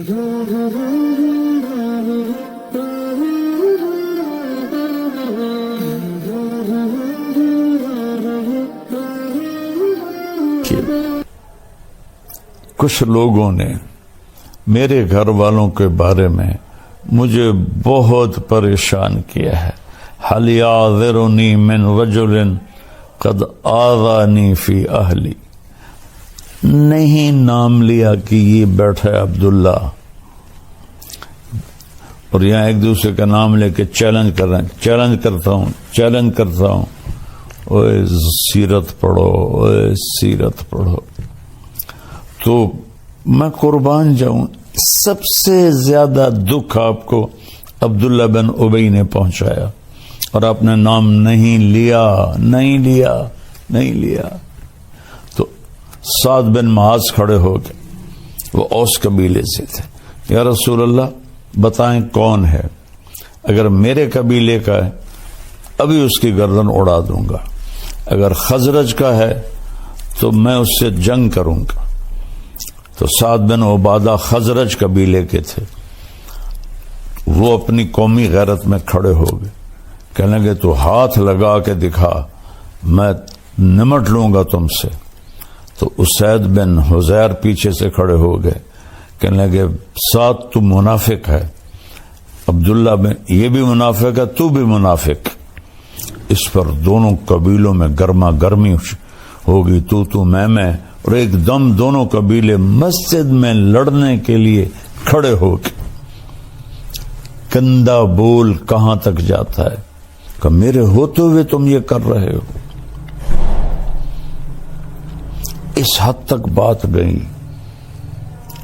کچھ لوگوں نے میرے گھر والوں کے بارے میں مجھے بہت پریشان کیا ہے. حل یعذرنی من رجل قد آذانی فی اہلی. نہیں نام لیا کہ یہ بیٹھا ہے عبداللہ، اور یہاں ایک دوسرے کا نام لے کے چیلنج کر رہے ہیں. چیلنج کرتا ہوں. اوے سیرت پڑھو، اوے سیرت پڑھو. تو میں قربان جاؤں، سب سے زیادہ دکھ آپ کو عبداللہ بن ابی نے پہنچایا، اور آپ نے نام نہیں لیا. تو سعد بن معاذ کھڑے ہو گئے، وہ اوس قبیلے سے تھے. یا رسول اللہ بتائیں کون ہے؟ اگر میرے قبیلے کا ہے ابھی اس کی گردن اڑا دوں گا، اگر خزرج کا ہے تو میں اس سے جنگ کروں گا. تو سعد بن عبادہ خزرج قبیلے کے تھے. وہ اپنی قومی غیرت میں کھڑے ہو گئے، کہنے لگے تو ہاتھ لگا کے دکھا، میں نمٹ لوں گا تم سے. تو اسید بن حزیر پیچھے سے کھڑے ہو گئے، کہنے لگے سعد تو منافق ہے، عبداللہ بن یہ بھی منافق ہے، تو بھی منافق. اس پر دونوں قبیلوں میں گرما گرمی ہوگی، تو میں، اور ایک دم دونوں قبیلے مسجد میں لڑنے کے لیے کھڑے ہو گئے. گندا بول کہاں تک جاتا ہے کہ میرے ہوتے ہوئے تم یہ کر رہے ہو. اس حد تک بات گئی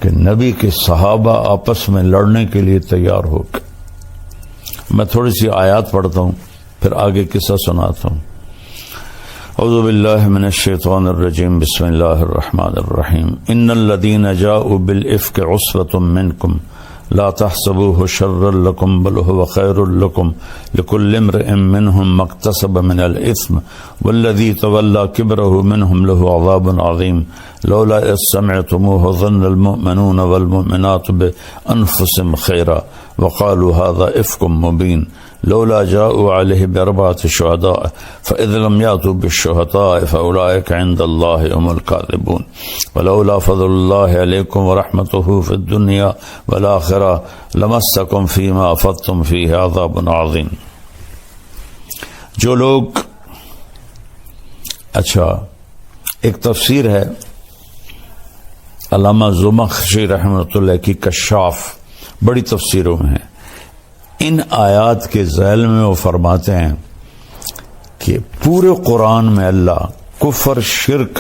کہ نبی کے صحابہ آپس میں لڑنے کے لیے تیار ہو گئے. میں تھوڑی سی آیات پڑھتا ہوں پھر آگے قصہ سناتا ہوں. اعوذ باللہ من الشیطان الرجیم، بسم اللہ الرحمن الرحیم. ان الذین جاؤوا بالافک عصبۃ منکم لا تحسبوه شرا لكم بل هو خير لكم لكل امرئ منهم ما اكتسب من الاثم والذي تولى كبره منهم له عذاب عظيم. لولا اذ سمعتموه ظن المؤمنون والمؤمنات بانفسهم خيرا وقالوا هذا افك مبين. لولا جاءوا عليه بأربعة شهداء فإذ لم يأتوا بالشهداء فأولئك عند الله هم الكاذبون. ولولا فضل الله عليكم ورحمته في الدنيا والآخرة لمسكم فيما أفضتم فيه عذاب عظيم. جو لوگ اچھا ایک تفسیر ہے علامہ زمخشری رحمۃ اللہ کی کشاف، بڑی تفسیروں میں ہے. ان آیات کے ذیل میں وہ فرماتے ہیں کہ پورے قرآن میں اللہ کفر، شرک،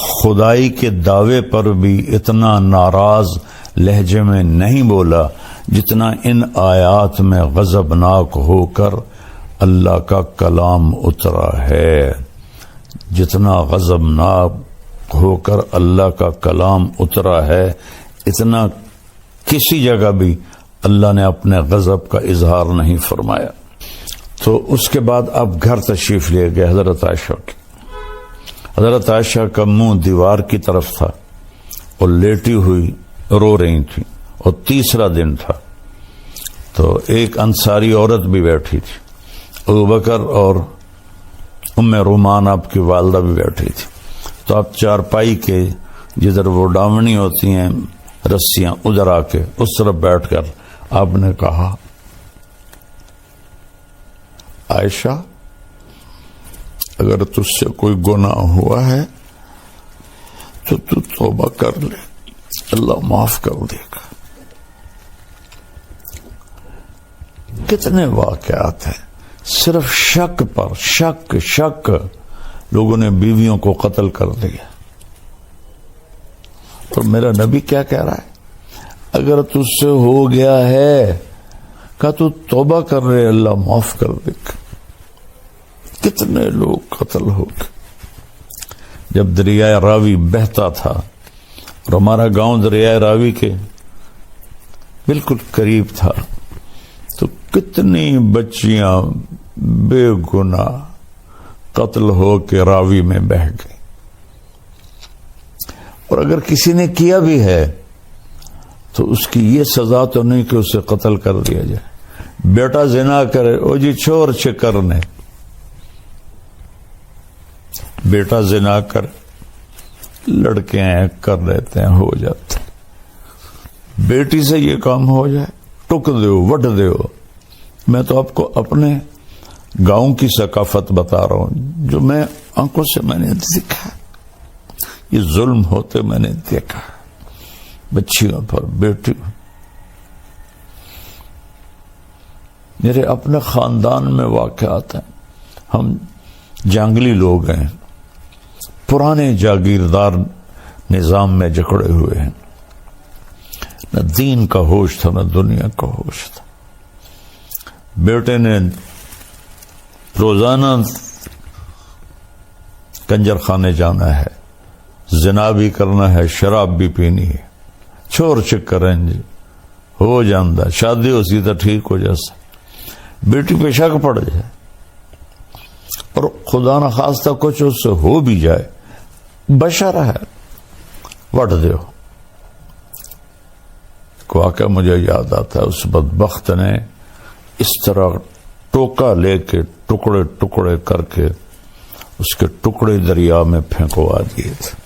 خدائی کے دعوے پر بھی اتنا ناراض لہجے میں نہیں بولا جتنا ان آیات میں غضبناک ہو کر اللہ کا کلام اترا ہے. جتنا غضبناک ہو کر اللہ کا کلام اترا ہے، اتنا کسی جگہ بھی اللہ نے اپنے غضب کا اظہار نہیں فرمایا. تو اس کے بعد اب گھر تشریف لے گئے حضرت عائشہ کی. حضرت عائشہ کا منہ دیوار کی طرف تھا اور لیٹی ہوئی رو رہی تھی، اور تیسرا دن تھا. تو ایک انصاری عورت بھی بیٹھی تھی، ابوبکر اور ام رومان آپ کی والدہ بھی بیٹھی تھی. تو آپ چارپائی کے جدھر وہ ڈاونی ہوتی ہیں رسیاں، ادھر آ کے اس طرف بیٹھ کر آپ نے کہا عائشہ اگر تجھ سے کوئی گناہ ہوا ہے تو توبہ کر لے، اللہ معاف کر دے گا. کتنے واقعات ہیں صرف شک پر، شک لوگوں نے بیویوں کو قتل کر دیا. تو میرا نبی کیا کہہ رہا ہے؟ اگر تجھ سے ہو گیا ہے کہ تو توبہ کر رہے، اللہ معاف کر دے گا. کتنے لوگ قتل ہو گئے. جب دریائے راوی بہتا تھا، اور ہمارا گاؤں دریائے راوی کے بالکل قریب تھا، تو کتنی بچیاں بے گناہ قتل ہو کے راوی میں بہہ گئی. اور اگر کسی نے کیا بھی ہے تو اس کی یہ سزا تو نہیں کہ اسے قتل کر دیا جائے. بیٹا زنا کرے، او جی چھوڑ چکرنے. بیٹا زنا کر، لڑکے ہیں کر لیتے ہیں، ہو جاتے. بیٹی سے یہ کام ہو جائے، ٹک دیو وٹ دیو. میں تو آپ کو اپنے گاؤں کی ثقافت بتا رہا ہوں جو میں آنکھوں سے میں نے دیکھا. یہ ظلم ہوتے میں نے دیکھا بچیوں پر، بیٹیوں. میرے اپنے خاندان میں واقعات ہیں. ہم جنگلی لوگ ہیں، پرانے جاگیردار نظام میں جکڑے ہوئے ہیں. نہ دین کا ہوش تھا نہ دنیا کا ہوش تھا. بیٹے نے روزانہ کنجر خانے جانا ہے، زنا بھی کرنا ہے، شراب بھی پینی ہے. چھوڑ چکر جی ہو جاندہ، شادی ہو سی تو ٹھیک ہو جیسا. بیٹی پہ شک پڑ جائے اور خدا نہ خواستہ کچھ اس سے ہو بھی جائے، بشر ہے، وٹ دیو. واقعہ مجھے یاد آتا ہے، اس بدبخت نے اس طرح ٹوکا لے کے ٹکڑے ٹکڑے کر کے اس کے ٹکڑے دریا میں پھینکوا دیے تھے.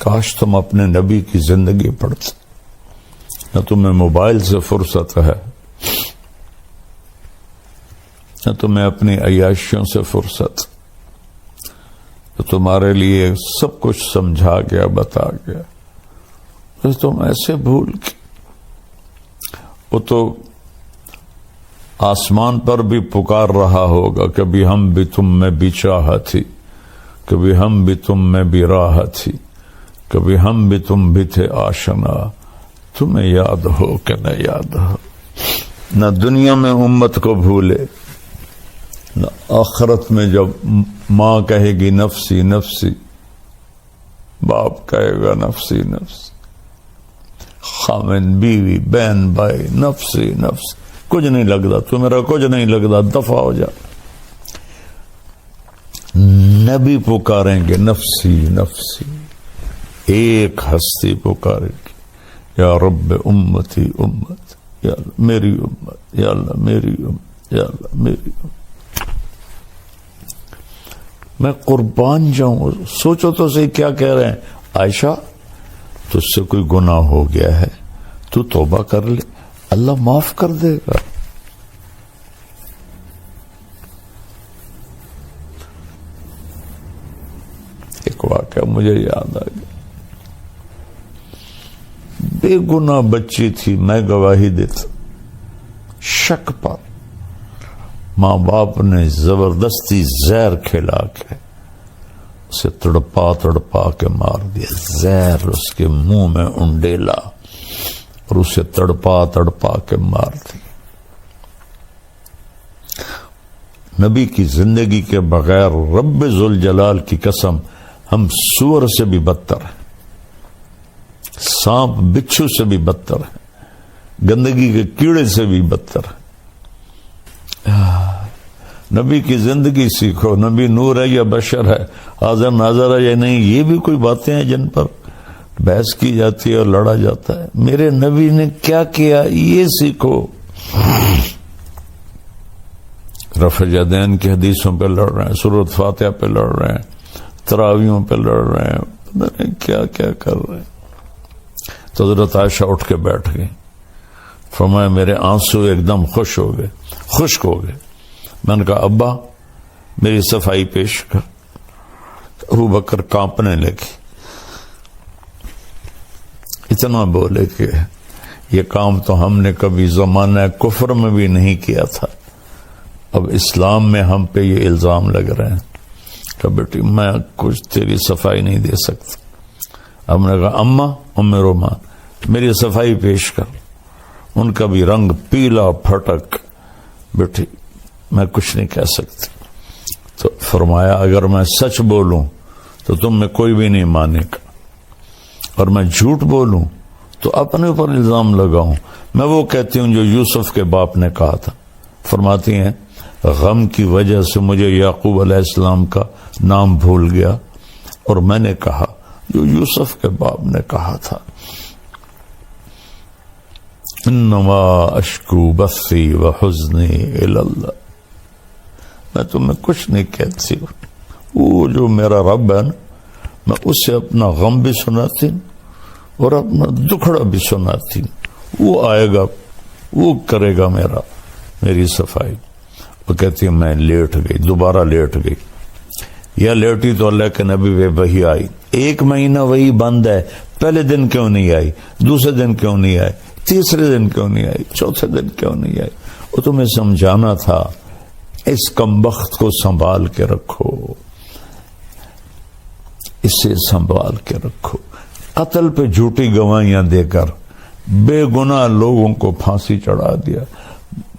کاش تم اپنے نبی کی زندگی پڑھتے. نہ تمہیں موبائل سے فرصت ہے، نہ تمہیں اپنی عیاشیوں سے فرصت. تو تمہارے لیے سب کچھ سمجھا گیا، بتا گیا، تو تم ایسے بھول کے. وہ تو آسمان پر بھی پکار رہا ہوگا، کبھی ہم بھی تم میں بھی چاہت تھی، کبھی ہم بھی تم میں بھی راہ تھی، کبھی ہم بھی تم بھی تھے آشنا. تمہیں یاد ہو کہ نہ یاد ہو. نہ دنیا میں امت کو بھولے، نہ آخرت میں جب ماں کہے گی نفسی نفسی، باپ کہے گا نفسی نفسی، خامن بیوی بہن بھائی نفسی نفسی. کچھ نہیں لگتا تو میرا، کچھ نہیں لگتا، دفع ہو جا. نبی پکاریں گے نفسی نفسی. ایک ہستی پکارے گی، یا رب امتی امت، یا اللہ میری امت، یا اللہ میری امت، یا اللہ میری امت. میں قربان جاؤں. سوچو تو صحیح کیا کہہ رہے ہیں. عائشہ تجھ سے کوئی گناہ ہو گیا ہے تو توبہ کر لے، اللہ معاف کر دے گا. ایک واقعہ مجھے یاد آ گیا. بے گناہ بچی تھی، میں گواہی دیتا. شک پر ماں باپ نے زبردستی زہر کھلا کے اسے تڑپا تڑپا کے مار دیا. زہر اس کے منہ میں انڈیلا اور اسے تڑپا تڑپا کے مار دیا. نبی کی زندگی کے بغیر رب ذوالجلال کی قسم ہم سور سے بھی بدتر ہیں، سانپ بچھو سے بھی بدتر ہیں، گندگی کے کیڑے سے بھی بدتر ہیں. نبی کی زندگی سیکھو. نبی نور ہے یا بشر ہے، حاضر ناظر ہے یا نہیں، یہ بھی کوئی باتیں ہیں جن پر بحث کی جاتی ہے اور لڑا جاتا ہے. میرے نبی نے کیا کیا یہ سیکھو. رفع یدین کی حدیثوں پہ لڑ رہے ہیں، سورۃ فاتحہ پہ لڑ رہے ہیں، تراویحوں پہ لڑ رہے ہیں، پتہ نہیں کیا کیا کر رہے ہیں. تو حضرت عائشہ اٹھ کے بیٹھ گئی. فرمایا میرے آنسو ایک دم خشک ہو گئے. میں نے کہا ابا میری صفائی پیش کر. ابو بکر کانپنے لگی. اتنا بولے کہ یہ کام تو ہم نے کبھی زمانہ کفر میں بھی نہیں کیا تھا، اب اسلام میں ہم پہ یہ الزام لگ رہے ہیں. کہ بیٹی میں کچھ تیری صفائی نہیں دے سکتا. اب نے کہا اماں ام رومان میری صفائی پیش کر. ان کا بھی رنگ پیلا پھٹک. بیٹی میں کچھ نہیں کہہ سکتی. تو فرمایا اگر میں سچ بولوں تو تم میں کوئی بھی نہیں مانے گا، اور میں جھوٹ بولوں تو اپنے اوپر الزام لگاؤں. میں وہ کہتی ہوں جو یوسف کے باپ نے کہا تھا. فرماتی ہیں غم کی وجہ سے مجھے یعقوب علیہ السلام کا نام بھول گیا اور میں نے کہا جو یوسف کے باپ نے کہا تھا، انما اشکو بثی وحزنی الی اللہ، میں تمہیں کچھ نہیں کہتی، وہ جو میرا رب ہے نا، میں اسے اپنا غم بھی سناتی اور اپنا دکھڑا بھی سناتی، وہ آئے گا، وہ کرے گا میری صفائی۔ وہ کہتی ہے میں لیٹ گئی، دوبارہ لیٹ گئی، یا لیٹی تو اللہ کے نبی پہ وحی آئی، 1 مہینہ وہی بند ہے، پہلے دن کیوں نہیں آئی، دوسرے دن کیوں نہیں آئی، تیسرے دن کیوں نہیں آئی، چوتھے دن کیوں نہیں آئی؟ وہ تمہیں سمجھانا تھا، اس کمبخت کو سنبھال کے رکھو، اسے سنبھال کے رکھو۔ قتل پہ جھوٹی گواہیاں دے کر بے گناہ لوگوں کو پھانسی چڑھا دیا۔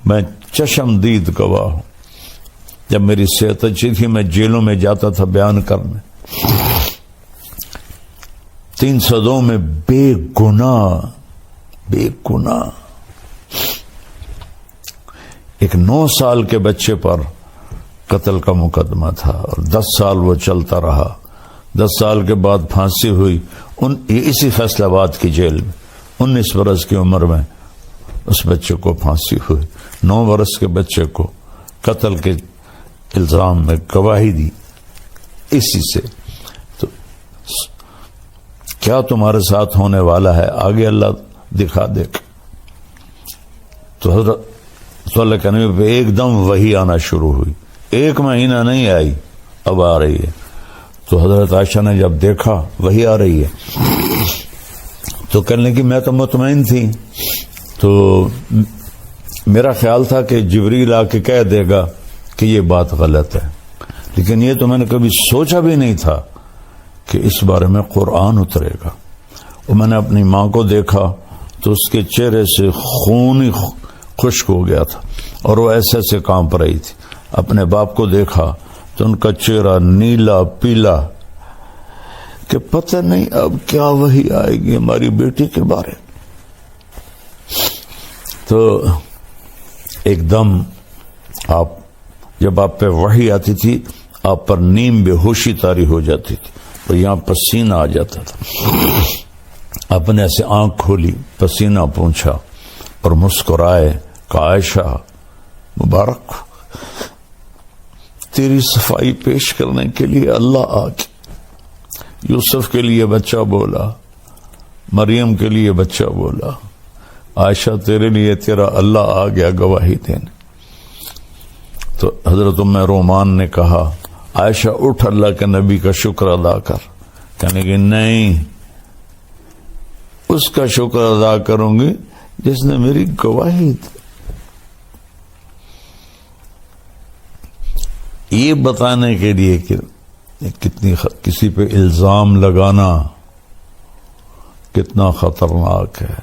میں چشمدید گواہ ہوں، جب میری صحت اچھی تھی میں جیلوں میں جاتا تھا بیان کرنے، 302 میں بے گناہ ایک 9 سال کے بچے پر قتل کا مقدمہ تھا اور 10 سال وہ چلتا رہا۔ 10 سال کے بعد پھانسی ہوئی اسی فیصل آباد کی جیل میں، 19 برس کی عمر میں اس بچے کو پھانسی ہوئی۔ 9 برس کے بچے کو قتل کے الزام میں گواہی دی اسی سے۔ تو کیا تمہارے ساتھ ہونے والا ہے آگے اللہ دکھا دے۔ تو حضرت صلی اللہ علیہ وسلم پہ ایک دم وحی آنا شروع ہوئی، 1 مہینہ نہیں آئی، اب آ رہی ہے۔ تو حضرت عائشہ نے جب دیکھا وحی آ رہی ہے تو کہنے لگی میں تو مطمئن تھی، تو میرا خیال تھا کہ جبریل آ کے کہہ دے گا کہ یہ بات غلط ہے، لیکن یہ تو میں نے کبھی سوچا بھی نہیں تھا کہ اس بارے میں قرآن اترے گا۔ اور میں نے اپنی ماں کو دیکھا تو اس کے چہرے سے خون ہی خشک ہو گیا تھا اور وہ ایسے کانپ رہی تھی۔ اپنے باپ کو دیکھا تو ان کا چہرہ نیلا پیلا کہ پتہ نہیں اب کیا وحی آئے گی ہماری بیٹی کے بارے۔ تو ایک دم جب آپ پہ وحی آتی تھی آپ پر نیم بے ہوشی طاری ہو جاتی تھی اور یہاں پسینہ آ جاتا تھا۔ آپ نے ایسے آنکھ کھولی، پسینہ پونچھا اور مسکرائے کہ عائشہ مبارک تیری صفائی پیش کرنے کے لیے اللہ آ گیا۔ یوسف کے لیے بچہ بولا، مریم کے لیے بچہ بولا، عائشہ تیرے لیے تیرا اللہ آ گیا گواہی دینے۔ تو حضرت ام رومان نے کہا عائشہ اٹھ اللہ کے نبی کا شکر ادا کر۔ کہنے کہ نہیں، اس کا شکر ادا کروں گی جس نے میری گواہی دی۔ یہ بتانے کے لیے کہ کتنی کسی پہ الزام لگانا کتنا خطرناک ہے،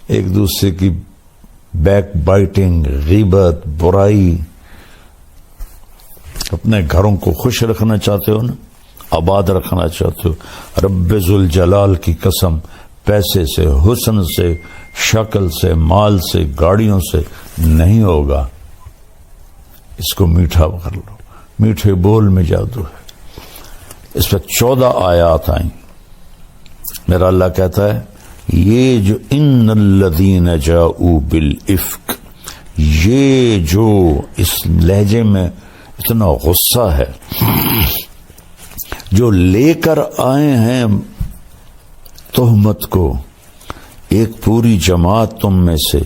ایک دوسرے کی بیک بائٹنگ، غیبت، برائی۔ اپنے گھروں کو خوش رکھنا چاہتے ہو نا، آباد رکھنا چاہتے ہو، رب ذوالجلال کی قسم پیسے سے، حسن سے، شکل سے، مال سے، گاڑیوں سے نہیں ہوگا۔ اس کو میٹھا کر لو، میٹھے بول میں جادو ہے۔ اس پہ 14 آیات آئیں۔ میرا اللہ کہتا ہے یہ جو ان الذین جاؤوا بالافک، یہ جو اس لہجے میں اتنا غصہ ہے، جو لے کر آئے ہیں تہمت کو، ایک پوری جماعت تم میں سے،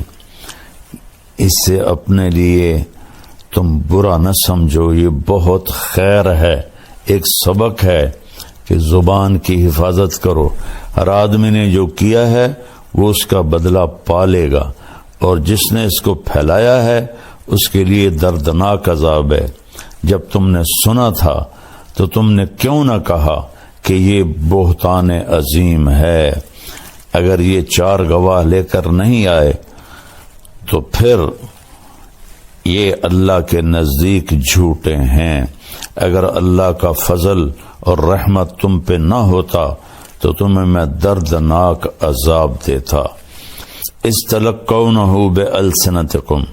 اس سے اپنے لیے تم برا نہ سمجھو، یہ بہت خیر ہے، ایک سبق ہے کہ زبان کی حفاظت کرو۔ ہر آدمی نے جو کیا ہے وہ اس کا بدلہ پالے گا، اور جس نے اس کو پھیلایا ہے اس کے لیے دردناک عذاب ہے۔ جب تم نے سنا تھا تو تم نے کیوں نہ کہا کہ یہ بہتان عظیم ہے؟ اگر یہ 4 گواہ لے کر نہیں آئے تو پھر یہ اللہ کے نزدیک جھوٹے ہیں۔ اگر اللہ کا فضل اور رحمت تم پہ نہ ہوتا تو تمہیں میں دردناک عذاب دیتا۔ استلقونہ بألسنتکم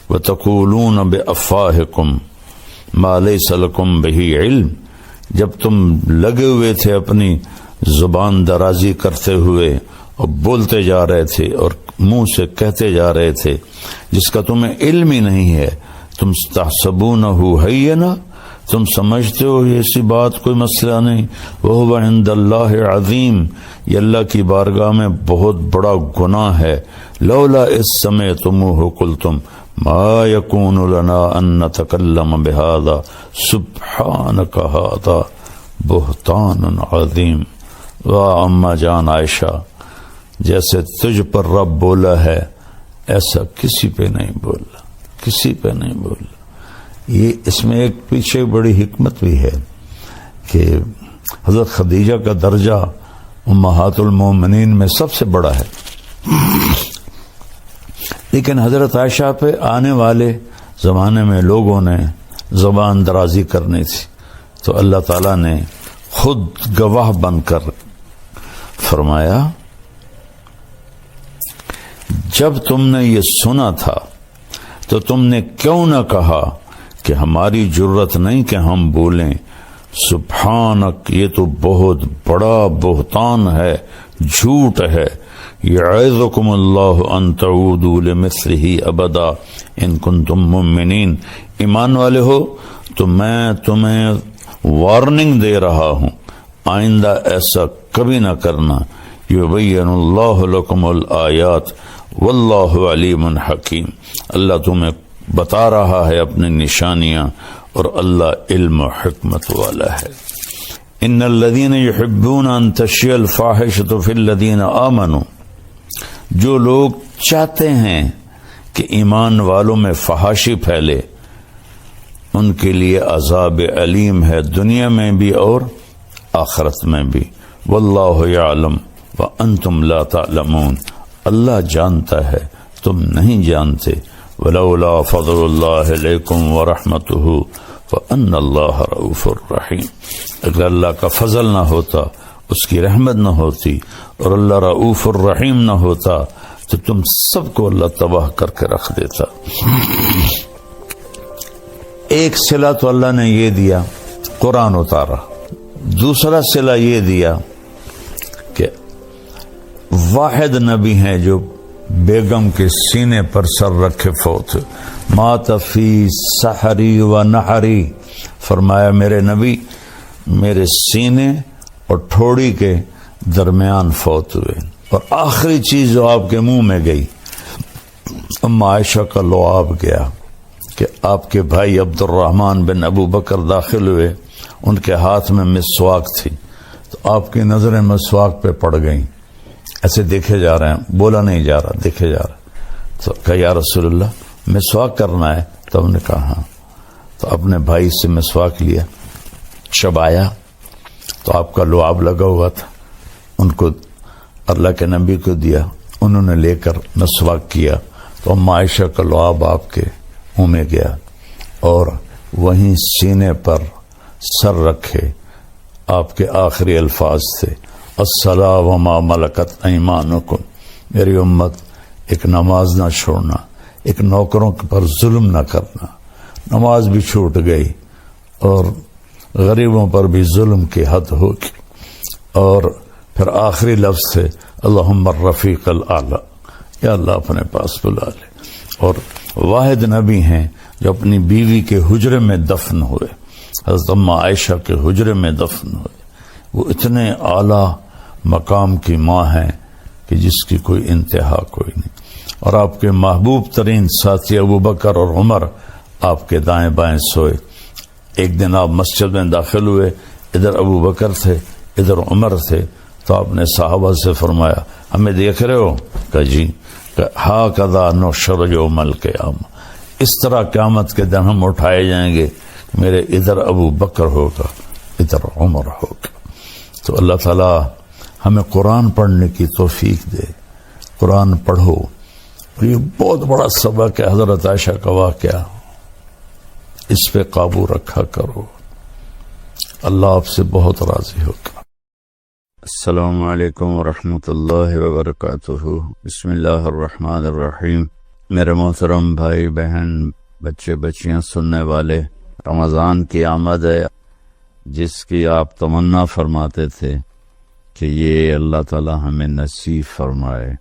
وتقولون بأفواہکم ما لیس لکم بہ علم جب تم لگے ہوئے تھے اپنی زبان درازی کرتے ہوئے اور بولتے جا رہے تھے اور منہ سے کہتے جا رہے تھے جس کا تمہیں علم ہی نہیں ہے، تم تحسبونہ ہینا، تم سمجھتے ہو یہ ایسی بات کوئی مسئلہ نہیں، وہو عند اللہ عظیم، یہ اللہ کی بارگاہ میں بہت بڑا گناہ ہے، لولا اذ سمعتموہ قلتم ما یکون لنا ان نتکلم بہذا سبحانک ھذا بہتان عظیم۔ واہ اما جان عائشہ، جیسے تجھ پر رب بولا ہے ایسا کسی پہ نہیں بولا، کسی پہ نہیں بولا۔ یہ اس میں ایک پیچھے بڑی حکمت بھی ہے کہ حضرت خدیجہ کا درجہ امہات المومنین میں سب سے بڑا ہے، لیکن حضرت عائشہ پہ آنے والے زمانے میں لوگوں نے زبان درازی کرنی تھی، تو اللہ تعالیٰ نے خود گواہ بن کر فرمایا جب تم نے یہ سنا تھا تو تم نے کیوں نہ کہا کہ ہماری جرت نہیں کہ ہم بولیں سبحانک، یہ تو بہت بڑا بہتان ہے، جھوٹ ہے، یعظکم اللہ ان تعودوا لمثلہ ابدا ان کنتم مؤمنین، ایمان والے ہو تو میں تمہیں وارننگ دے رہا ہوں آئندہ ایسا کبھی نہ کرنا، یبین اللہ لکم الآیات واللہ علیم حکیم، اللہ تمہیں بتا رہا ہے اپنی نشانیاں اور اللہ علم و حکمت والا ہے۔ ان الذین یحبون ان تشیع الفاحشۃ فی الذین آمنوا، جو لوگ چاہتے ہیں کہ ایمان والوں میں فحاشی پھیلے ان کے لیے عذاب علیم ہے، دنیا میں بھی اور آخرت میں بھی۔ واللہ یعلم وانتم لا تعلمون، اللہ جانتا ہے تم نہیں جانتے۔ ولولا فضل اللہ علیکم ورحمتہ وان اللہ رؤوف الرحیم، اگر اللہ کا فضل نہ ہوتا، اس کی رحمت نہ ہوتی اور اللہ رؤوف الرحیم نہ ہوتا تو تم سب کو اللہ تباہ کر کے رکھ دیتا۔ ایک صلہ تو اللہ نے یہ دیا قرآن اتارا، دوسرا صلہ یہ دیا کہ واحد نبی ہیں جو بیگم کے سینے پر سر رکھے فوت، مات فی سحری و نحری، فرمایا میرے نبی میرے سینے اور ٹھوڑی کے درمیان فوت ہوئے، اور آخری چیز جو آپ کے منہ میں گئی اما عائشہ کا لعاب گیا کہ آپ کے بھائی عبد الرحمن بن ابو بکر داخل ہوئے، ان کے ہاتھ میں مسواک تھی، تو آپ کی نظریں مسواک پہ پڑ گئیں، ایسے دیکھے جا رہے ہیں، بولا نہیں جا رہا، دیکھے جا رہا، تو کہا یا رسول اللہ مسواک کرنا ہے؟ تو ہم نے کہا ہاں، تو اپنے بھائی سے مسواک لیا، چبایا، تو آپ کا لعاب لگا ہوا تھا، ان کو اللہ کے نبی کو دیا، انہوں نے لے کر مسواک کیا، تو اما عائشہ کا لعاب آپ کے منہ میں گیا، اور وہیں سینے پر سر رکھے آپ کے آخری الفاظ تھے الصلاۃ وما ملکت ایمانکم، میری امت ایک نماز نہ چھوڑنا، ایک نوکروں پر ظلم نہ کرنا، نماز بھی چھوٹ گئی اور غریبوں پر بھی ظلم کی حد ہوگی، اور پھر آخری لفظ تھے اللہم الرفیق الاعلی، یا اللہ اپنے پاس بلا لے، اور واحد نبی ہیں جو اپنی بیوی کے حجرے میں دفن ہوئے، حضرت اما عائشہ کے حجرے میں دفن ہوئے، وہ اتنے اعلیٰ مقام کی ماں ہیں کہ جس کی کوئی انتہا کوئی نہیں، اور آپ کے محبوب ترین ساتھی ابو بکر اور عمر آپ کے دائیں بائیں سوئے۔ ایک دن آپ مسجد میں داخل ہوئے، ادھر ابو بکر تھے ادھر عمر تھے، تو آپ نے صحابہ سے فرمایا ہمیں دیکھ رہے ہو؟ کہ جی، ہاکذا نحشر یوم القیامہ، اس طرح قیامت کے دن ہم اٹھائے جائیں گے، میرے ادھر ابو بکر ہوگا ادھر عمر ہوگا۔ تو اللہ تعالی ہمیں قرآن پڑھنے کی توفیق دے، قرآن پڑھو، اور یہ بہت بڑا سبق ہے حضرت عائشہ کا واقعہ، اس پہ قابو رکھا کرو، اللہ آپ سے بہت راضی ہوگا۔ السلام علیکم ورحمۃ اللہ وبرکاتہ۔ بسم اللہ الرحمن الرحیم۔ میرے محترم بھائی بہن، بچے بچیاں، سننے والے، رمضان کی آمد ہے، جس کی آپ تمنا فرماتے تھے کہ یہ اللہ تعالی ہمیں نصیب فرمائے.